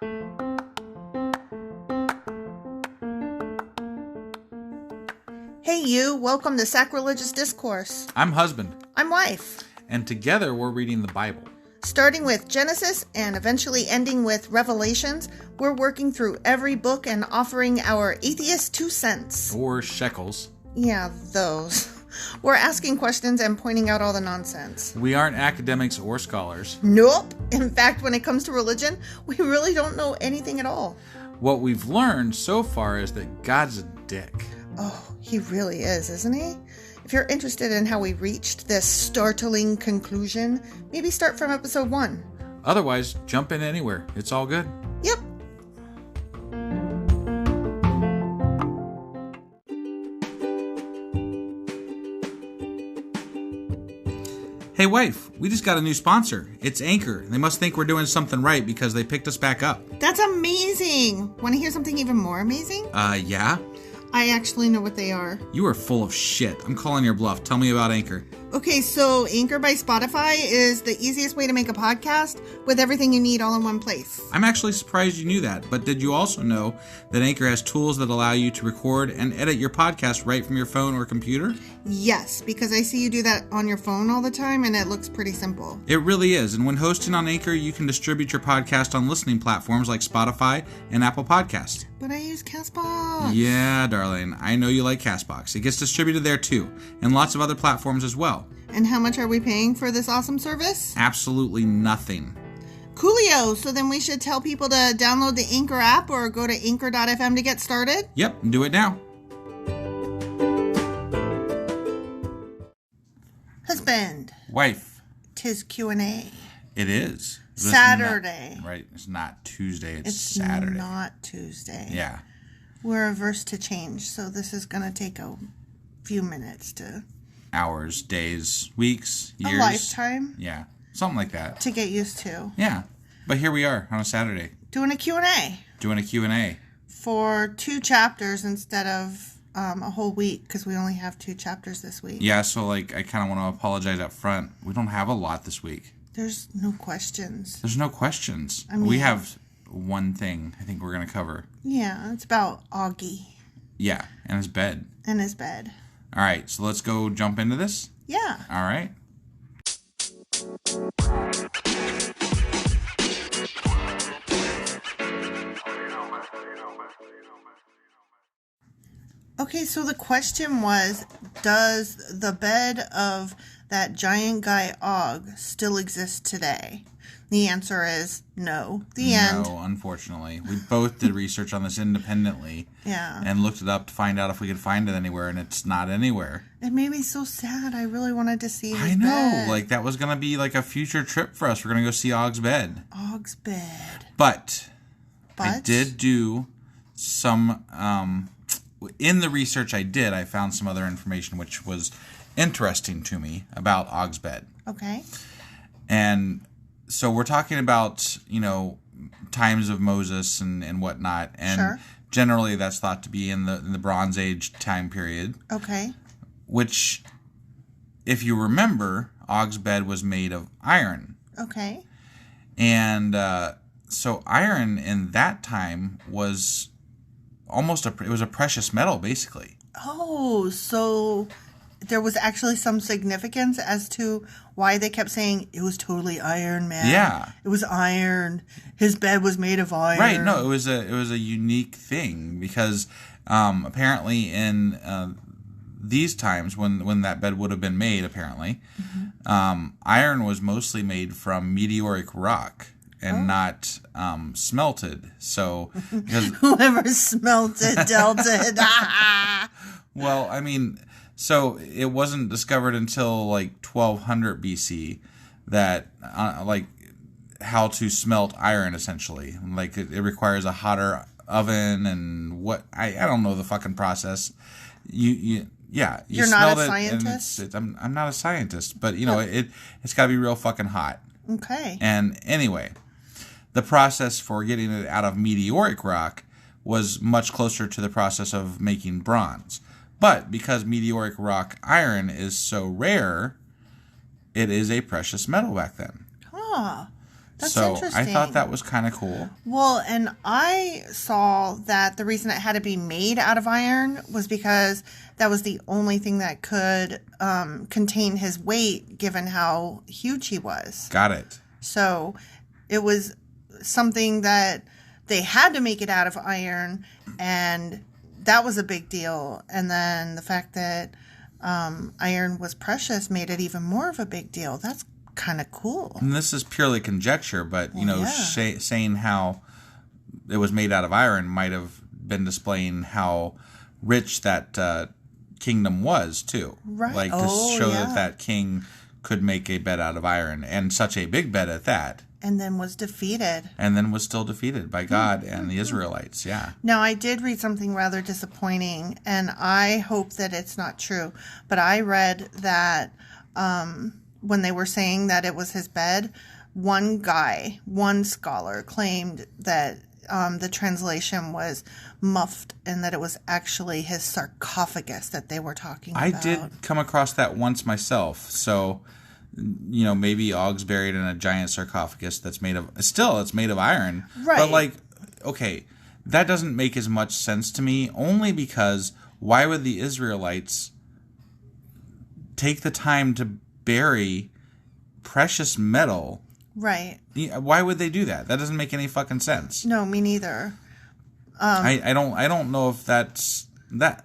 Hey you, welcome to Sacrilegious Discourse. I'm husband. I'm wife. And together we're reading the Bible. Starting with Genesis and eventually ending with Revelations, we're working through every book and offering our atheist 2 cents. Or shekels. Yeah, those. We're asking questions and pointing out all the nonsense. We aren't academics or scholars. Nope. In fact, when it comes to religion, we really don't know anything at all. What we've learned so far is that God's a dick. Oh, he really is, isn't he? If you're interested in how we reached this startling conclusion, maybe start from episode 1. Otherwise, jump in anywhere. It's all good. Yep. Hey wife, we just got a new sponsor. It's Anchor. They must think we're doing something right because they picked us back up. That's amazing. Want to hear something even more amazing? Yeah? I actually know what they are. You are full of shit. I'm calling your bluff. Tell me about Anchor. Okay, so Anchor by Spotify is the easiest way to make a podcast with everything you need all in one place. I'm actually surprised you knew that, but did you also know that Anchor has tools that allow you to record and edit your podcast right from your phone or computer? Yes, because I see you do that on your phone all the time and it looks pretty simple. It really is, and when hosting on Anchor, you can distribute your podcast on listening platforms like Spotify and Apple Podcasts. But I use CastBox. Yeah, darling, I know you like CastBox. It gets distributed there too, and lots of other platforms as well. And how much are we paying for this awesome service? Absolutely nothing. Coolio! So then we should tell people to download the Anchor app or go to anchor.fm to get started? Yep, do it now. Husband. Wife. 'Tis Q&A. It is. Saturday. Right, it's not Tuesday, it's Saturday. It's not Tuesday. Yeah. We're averse to change, so this is going to take a few minutes to... Hours, days, weeks, years. A lifetime. Yeah, something like that. To get used to. Yeah, but here we are on a Saturday. Doing a Q&A. Doing a Q&A. For 2 chapters instead of a whole week, because we only have 2 chapters this week. Yeah, so I kind of want to apologize up front. We don't have a lot this week. There's no questions. There's no questions. I mean, we have one thing I think we're going to cover. Yeah, it's about Augie. Yeah, and his bed. And his bed. All right, so let's go jump into this? Yeah. All right. Okay, so the question was, does the bed of that giant guy Og still exist today? The answer is no. The end. No, unfortunately. We both did research on this independently. Yeah. And looked it up to find out if we could find it anywhere, and it's not anywhere. It made me so sad. I really wanted to see his I know. bed. That was going to be a future trip for us. We're going to go see Og's bed. Og's bed. But I did do some... in the research I did, I found some other information which was interesting to me about Og's bed. Okay. And so we're talking about, times of Moses and whatnot. And sure. Generally that's thought to be in the Bronze Age time period. Okay. Which, if you remember, Og's bed was made of iron. Okay. And so iron in that time was it was a precious metal, basically. Oh, so there was actually some significance as to why they kept saying it was totally iron, man. Yeah. It was iron. His bed was made of iron. Right. No, it was a unique thing because apparently in these times when that bed would have been made, apparently, iron was mostly made from meteoric rock. And not smelted. So, because whoever smelted dealt it. Well, I mean, so it wasn't discovered until 1200 BC that how to smelt iron essentially. It requires a hotter oven and what I don't know the fucking process. You're not a scientist. I'm not a scientist, but it's got to be real fucking hot. Okay. And anyway. The process for getting it out of meteoric rock was much closer to the process of making bronze. But because meteoric rock iron is so rare, it is a precious metal back then. Huh. That's so interesting. I thought that was kind of cool. Well, and I saw that the reason it had to be made out of iron was because that was the only thing that could contain his weight, given how huge he was. Got it. So it was something that they had to make it out of iron, and that was a big deal. And then the fact that iron was precious made it even more of a big deal. That's kind of cool. And this is purely conjecture, but saying how it was made out of iron might have been displaying how rich that kingdom was too. Right. Like to show that king could make a bed out of iron, and such a big bed at that. And then was defeated. And then was still defeated by God and the Israelites. Yeah. Now, I did read something rather disappointing, and I hope that it's not true. But I read that when they were saying that it was his bed, one scholar claimed that the translation was muffed and that it was actually his sarcophagus that they were talking about. I did come across that once myself. So, maybe Og's buried in a giant sarcophagus that's made of... Still, it's made of iron. Right. But, okay, that doesn't make as much sense to me, only because why would the Israelites take the time to bury precious metal? Right. Why would they do that? That doesn't make any fucking sense. No, me neither. I don't know if that's... That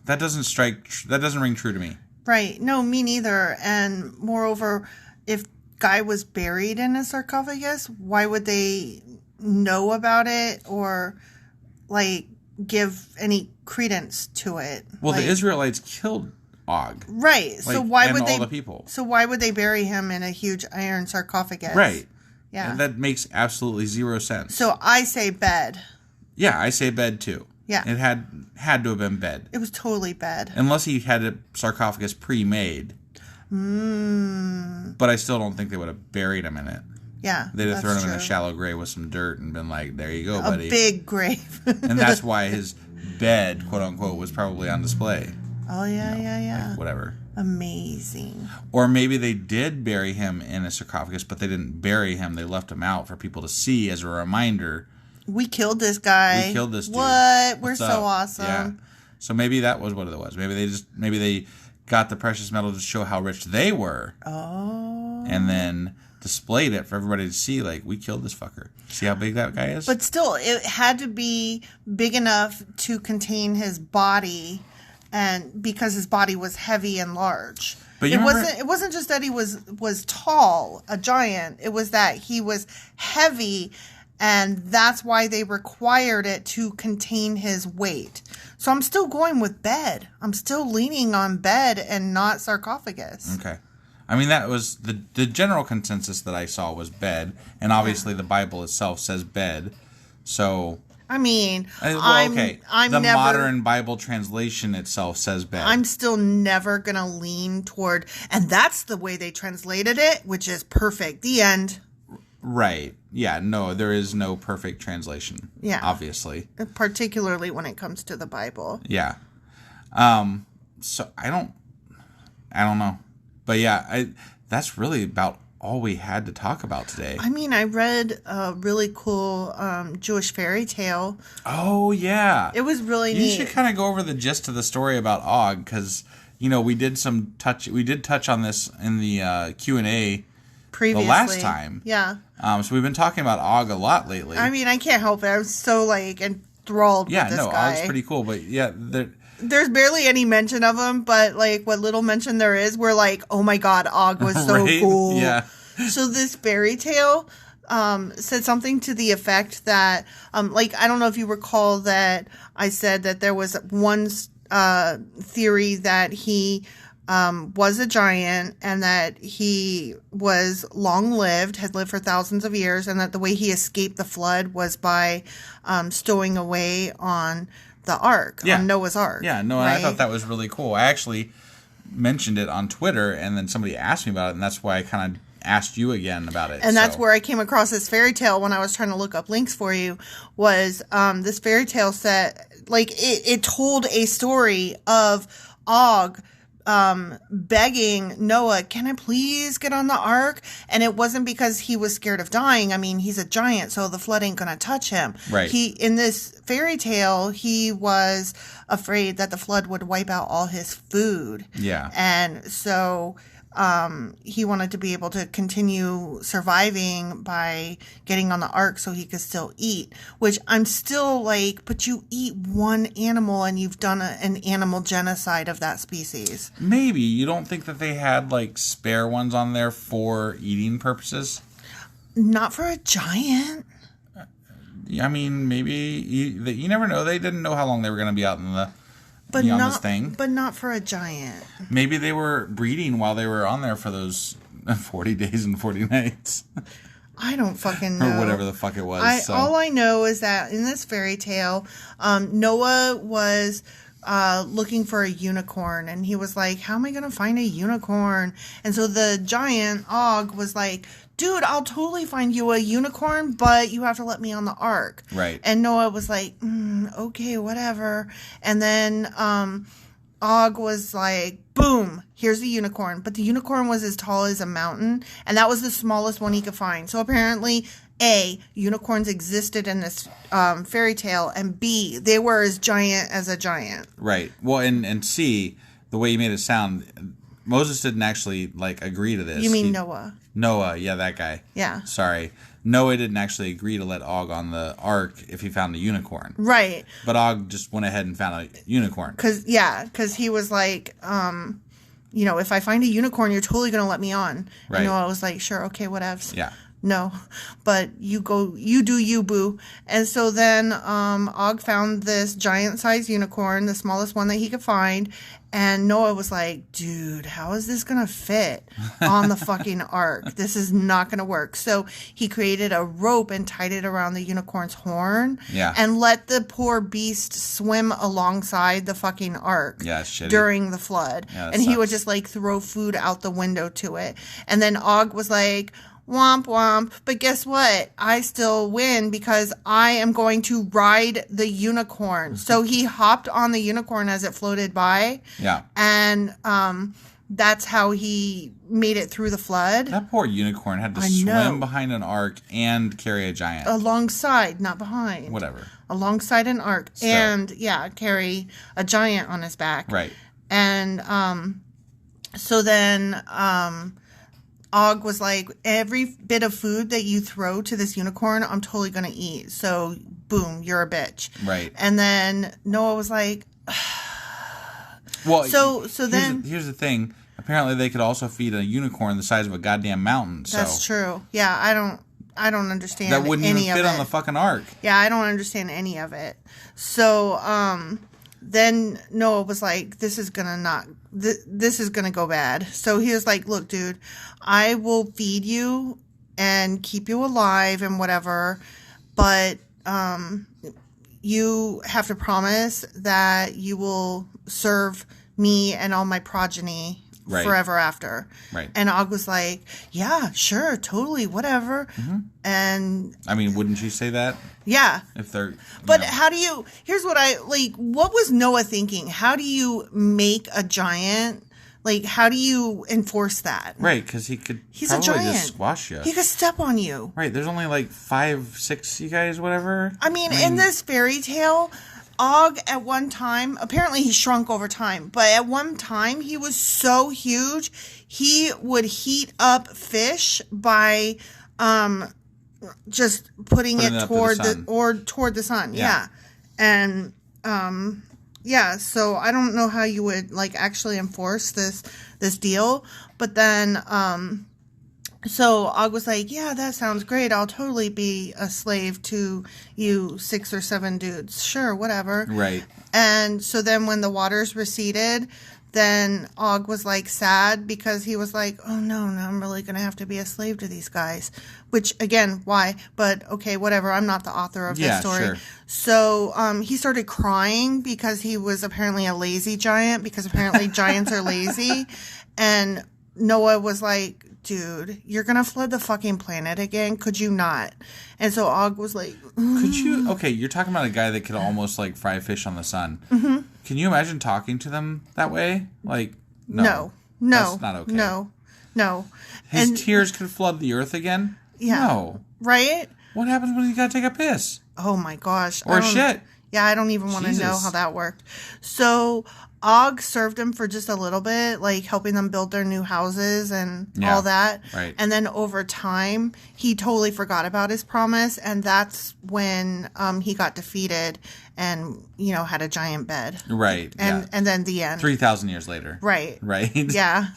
doesn't ring true to me. Right. No, me neither. And moreover, if Guy was buried in a sarcophagus, why would they know about it or, give any credence to it? Well, the Israelites killed Og. Right. So why would all the people. So why would they bury him in a huge iron sarcophagus? Right. Yeah. And that makes absolutely zero sense. So I say bed. Yeah, I say bed too. Yeah. It had to have been bed. It was totally bed. Unless he had a sarcophagus pre-made. But I still don't think they would have buried him in it. Yeah. They'd have thrown him in a shallow grave with some dirt and been like, there you go, buddy. A big grave. And that's why his bed, quote unquote, was probably on display. Oh, yeah. Whatever. Amazing. Or maybe they did bury him in a sarcophagus, but they didn't bury him. They left him out for people to see as a reminder. We killed this guy. We killed this dude. What? We're What's so up? awesome. Yeah. So maybe that was what it was. Maybe they got the precious metal to show how rich they were. Oh. And then displayed it for everybody to see, we killed this fucker. See how big that guy is? But still, it had to be big enough to contain his body, and because his body was heavy and large. But it wasn't just that he was tall, a giant. It was that he was heavy, and that's why they required it to contain his weight. So I'm still going with bed. I'm still leaning on bed and not sarcophagus. Okay. I mean, that was the general consensus that I saw was bed, and obviously the Bible itself says bed. So I mean, the modern Bible translation itself says bed. I'm still never gonna lean toward, and that's the way they translated it, which is perfect. The end. Right. Yeah. No, there is no perfect translation. Yeah. Obviously. Particularly when it comes to the Bible. Yeah. So I don't know. But yeah, that's really about all we had to talk about today. I mean, I read a really cool Jewish fairy tale. Oh, yeah. It was really neat. You should kind of go over the gist of the story about Og, because, we did touch on this in the Q&A previously. The last time. Yeah. So we've been talking about Og a lot lately. I mean, I can't help it. I was so, enthralled with this guy. Og's pretty cool, but yeah, there's barely any mention of him, but what little mention there is, we're like, oh my god, Og was so right? cool. Yeah. So this fairy tale said something to the effect that, I don't know if you recall that I said that there was one theory that he was a giant and that he was long-lived, had lived for thousands of years, and that the way he escaped the flood was by stowing away on the ark, on Noah's Ark. Yeah, no, right? I thought that was really cool. I actually mentioned it on Twitter, and then somebody asked me about it, and that's why I kind of asked you again about it. And that's where I came across this fairy tale when I was trying to look up links for you, was this fairy tale set, it told a story of Og begging Noah, can I please get on the ark? And it wasn't because he was scared of dying. I mean, he's a giant, so the flood ain't gonna touch him. Right. In this fairy tale, he was afraid that the flood would wipe out all his food. Yeah. And so he wanted to be able to continue surviving by getting on the ark so he could still eat, which I'm still like, but you eat one animal and you've done an animal genocide of that species. Maybe. You don't think that they had like spare ones on there for eating purposes? Not for a giant. I mean, maybe. You never know. They didn't know how long they were going to be out in the... But on not, this thing. But not for a giant. Maybe they were breeding while they were on there for those 40 days and 40 nights. I don't fucking know. Or whatever the fuck it was. All I know is that in this fairy tale, Noah was looking for a unicorn. And he was like, how am I going to find a unicorn? And so the giant, Og, was like, dude, I'll totally find you a unicorn, but you have to let me on the ark. Right. And Noah was like, okay, whatever. And then Og was like, boom, here's the unicorn. But the unicorn was as tall as a mountain, and that was the smallest one he could find. So apparently, A, unicorns existed in this fairy tale, and B, they were as giant as a giant. Right. Well, and C, the way you made it sound, Moses didn't actually like agree to this. You mean Noah? Noah, yeah, that guy. Yeah. Sorry. Noah didn't actually agree to let Og on the ark if he found a unicorn. Right. But Og just went ahead and found a unicorn. Because he was like, if I find a unicorn, you're totally going to let me on. Right. And Noah was like, sure, okay, whatevs. Yeah. No, but you do you, boo. And so then Og found this giant-sized unicorn, the smallest one that he could find, and Noah was like, dude, how is this going to fit on the fucking ark? This is not going to work. So he created a rope and tied it around the unicorn's horn and let the poor beast swim alongside the fucking ark during the flood. Yeah, and he would just like throw food out the window to it. And then Og was like, womp womp, but guess what? I still win because I am going to ride the unicorn. So he hopped on the unicorn as it floated by. Yeah. And that's how he made it through the flood. That poor unicorn had to swim behind an ark and carry a giant. Alongside, not behind. Whatever. Alongside an ark. So. And, carry a giant on his back. Right. And so then... Og was like, every bit of food that you throw to this unicorn, I'm totally going to eat. So, boom, you're a bitch. Right. And then Noah was like, well, then... Here's the thing. Apparently, they could also feed a unicorn the size of a goddamn mountain. That's true. Yeah, I don't understand any of it. That wouldn't even fit on the fucking ark. Yeah, I don't understand any of it. So, then Noah was like, this is gonna go bad. So he was like, look, dude, I will feed you and keep you alive and whatever, but you have to promise that you will serve me and all my progeny forever after. Right. And Og was like, yeah, sure, totally, whatever. Mm-hmm. And I mean, wouldn't you say that? Yeah. If they're how do you here's what what was Noah thinking? How do you make a giant? Like, how do you enforce that? Right, because he's probably a giant. Just squash you. He could step on you. Right, there's only like 5, 6 you guys, whatever. I mean, in this fairy tale, Og at one time, apparently he shrunk over time, but at one time he was so huge, he would heat up fish by just putting it toward the sun. Yeah. And so I don't know how you would like actually enforce this deal, but then so Og was like, yeah, that sounds great. I'll totally be a slave to you 6 or 7 dudes. Sure, whatever. Right. And so then when the waters receded, then Og was like sad because he was like, oh no, now I'm really going to have to be a slave to these guys. Which again, why? But okay, whatever. I'm not the author of this story. Sure. So he started crying because he was apparently a lazy giant because apparently giants are lazy. And Noah was like, dude, you're going to flood the fucking planet again? Could you not? And so Og was like... Could you... Okay, you're talking about a guy that could almost, like, fry fish on the sun. Mm-hmm. Can you imagine talking to them that way? Like... No. That's not okay. No. His tears could flood the earth again? Yeah. No. Right? What happens when you gotta take a piss? Oh my gosh. Or shit. Yeah, I don't even want to know how that worked. So Og served him for just a little bit, like helping them build their new houses and all that. Right. And then over time, he totally forgot about his promise, and that's when he got defeated and, you know, had a giant bed. Right. And then the end. 3,000 years later. Right. Right. Yeah.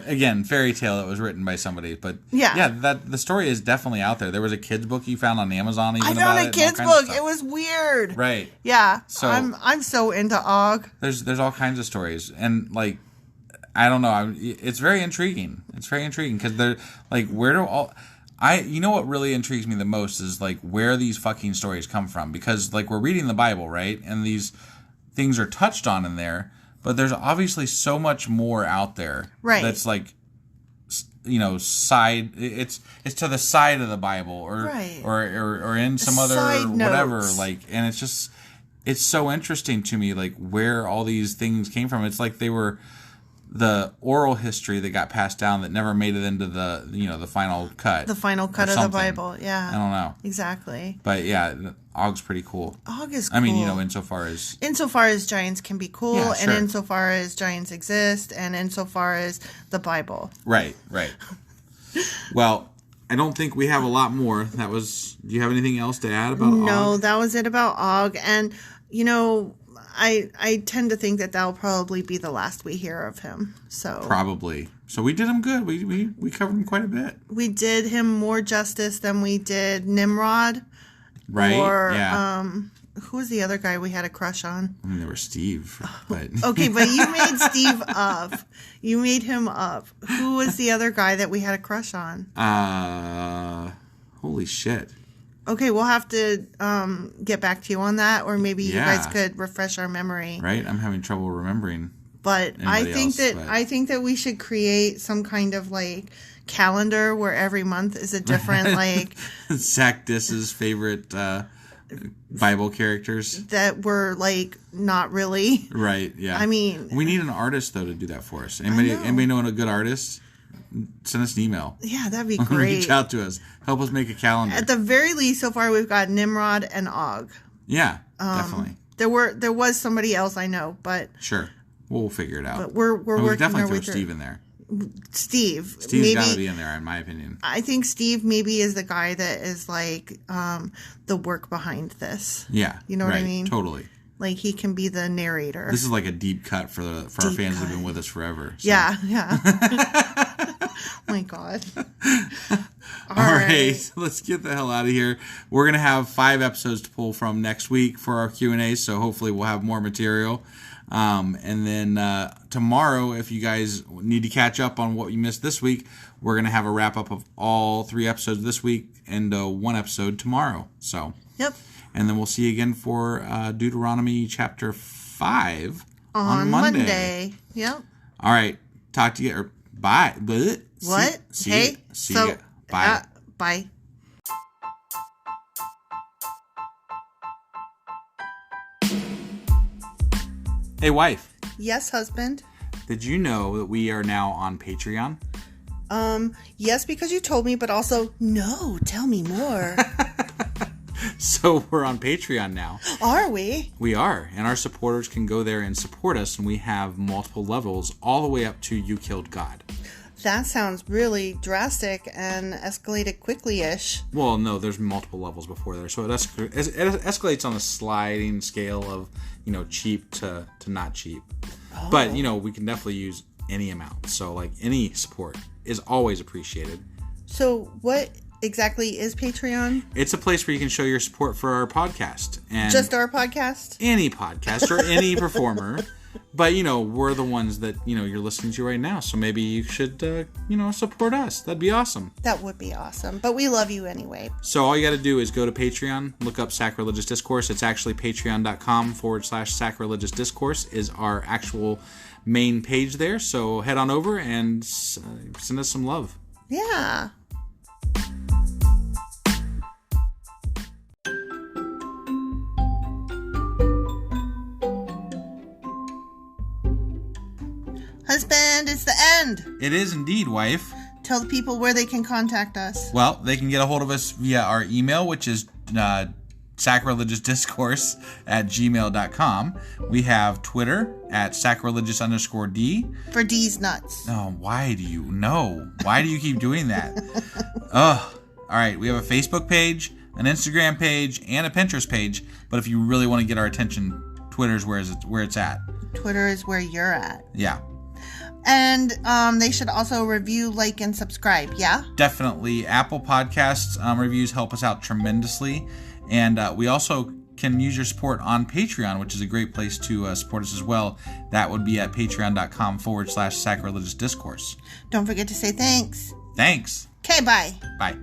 Again, fairy tale that was written by somebody, but that the story is definitely out there. There was a kid's book you found on Amazon. Even I found a kid's book. It was weird. Right. Yeah. So I'm so into Og. There's all kinds of stories, and like I don't know. It's very intriguing. It's very intriguing because they're like, where do all you know what really intrigues me the most is like where these fucking stories come from, because like we're reading the Bible, right? And these things are touched on in there, but there's obviously so much more out there. Right. That's like, you know, it's to the side of the Bible or in some other whatever, like, and it's so interesting to me, like where all these things came from. It's like they were the oral history that got passed down that never made it into the, you know, the final cut. The final cut of the Bible, yeah. I don't know. Exactly. But yeah, Og's pretty cool. Og is cool. I mean, you know, insofar as giants can be cool, yeah, sure. and insofar as giants exist, and insofar as the Bible. Right. Well, I don't think we have a lot more. Do you have anything else to add about Og? No, that was it about Og. And, you know, I tend to think that that'll probably be the last we hear of him. So probably. So we did him good. We covered him quite a bit. We did him more justice than we did Nimrod. Right. Or yeah. Who was the other guy we had a crush on? I mean, there was Steve. But okay, but you made Steve up. You made him up. Who was the other guy that we had a crush on? Holy shit. Okay, we'll have to get back to you on that, or maybe you guys could refresh our memory. Right, I'm having trouble remembering. But I think that we should create some kind of like calendar where every month is a different like Zach Diss's favorite Bible characters that were like not really right. Yeah, I mean, we need an artist though to do that for us. Anybody know a good artist? Send us an email. Yeah, that'd be great. Reach out to us. Help us make a calendar. At the very least, so far we've got Nimrod and Og. Yeah, definitely. There was somebody else I know, but sure, we'll figure it out. But we're working we definitely our way throw through. Steve in there. Steve's got to be in there, in my opinion. I think Steve maybe is the guy that is like the work behind this. Yeah, you know what I mean. Totally. Like he can be the narrator. This is like a deep cut for our fans that have been with us forever. So. Yeah. My God. All right, let's get the hell out of here. We're gonna have 5 episodes to pull from next week for our Q&A, so hopefully we'll have more material. And then tomorrow, if you guys need to catch up on what you missed this week, we're gonna have a wrap up of all 3 episodes this week and 1 episode tomorrow. So. Yep. And then we'll see you again for Deuteronomy chapter 5 on Monday. Yep. All right. Talk to you. Bye. What? See you. Bye. Bye. Hey, wife. Yes, husband. Did you know that we are now on Patreon? Yes, because you told me, but also, no, tell me more. So we're on Patreon now. Are we? We are. And our supporters can go there and support us. And we have multiple levels all the way up to You Killed God. That sounds really drastic and escalated quickly-ish. Well, no, there's multiple levels before there. So it escalates on a sliding scale of, you know, cheap to not cheap. Oh. But, you know, we can definitely use any amount. So, like, any support is always appreciated. So what exactly is Patreon? It's a place where you can show your support for our podcast. And just our podcast? Any podcast or any performer. But, you know, we're the ones that, you know, you're listening to right now. So maybe you should, you know, support us. That'd be awesome. That would be awesome. But we love you anyway. So all you got to do is go to Patreon, look up Sacrilegious Discourse. It's actually patreon.com/sacrilegious discourse is our actual main page there. So head on over and send us some love. Yeah. Husband, it's the end. It is indeed, wife. Tell the people where they can contact us. Well, they can get a hold of us via our email, which is sacrilegiousdiscourse@gmail.com. We have Twitter at sacrilegious_D. For D's nuts. Oh, why do you keep doing that? Ugh. All right, we have a Facebook page, an Instagram page, and a Pinterest page. But if you really want to get our attention, Twitter's where it's at. Twitter is where you're at. Yeah. And they should also review, like, and subscribe, yeah? Definitely. Apple Podcasts reviews help us out tremendously. And we also can use your support on Patreon, which is a great place to support us as well. That would be at patreon.com/sacrilegiousdiscourse. Don't forget to say thanks. Thanks. Okay, bye. Bye.